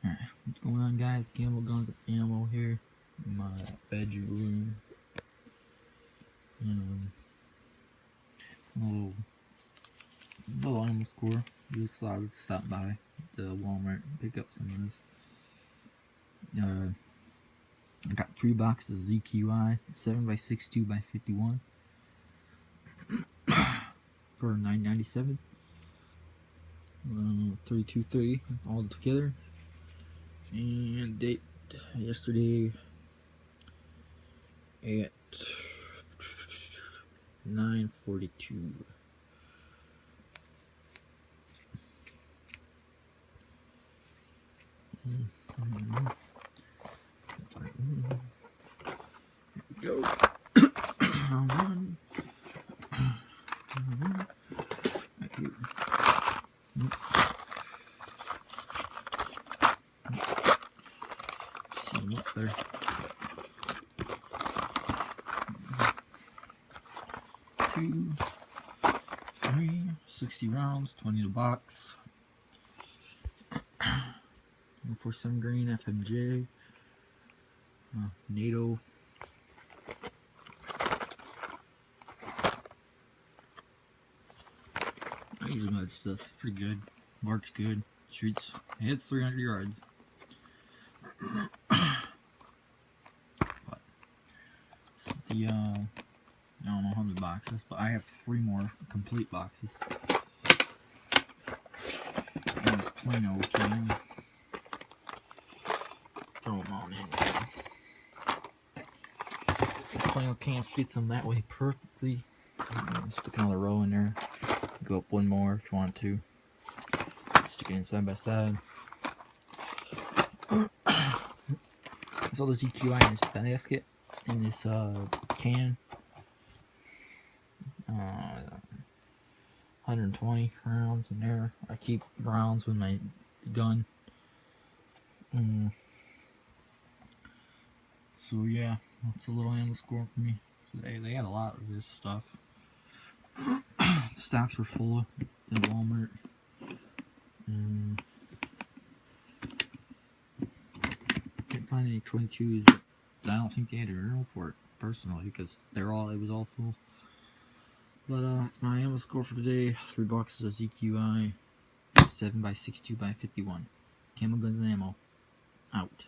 Alright, what's going on, guys? Camel Guns and Ammo here in my bedroom. Little ammo score. Just thought I'd stop by the Walmart and pick up some of this. I got 3 boxes of ZQI 7x6 2x51 for $9.97. 323 all together. And date yesterday at 9:42. Go. One. Right here. See what there. 2, 3, 60 rounds, 20 in a box. 147 grain FMJ. NATO. I use mud stuff. Pretty good. Works good. Shoots. Hits 300 yards. But this is the I don't know how many boxes, but I have 3 more complete boxes. And this Plano can. Throw them on in. This Plano can fits them that way perfectly. Stick another row in there. Go up one more if you want to. Stick it in side by side. There's all the ZQI in this basket, in this can. 120 rounds in there. I keep rounds with my gun. So yeah, that's a little ammo score for me. So they had a lot of this stuff. Stocks were full in Walmart. Can't find any 22s, but I don't think they had a room for it personally because it was all full. But that's my ammo score for today. 3 boxes of ZQI 7x6 2x51. Camel Guns and Ammo out.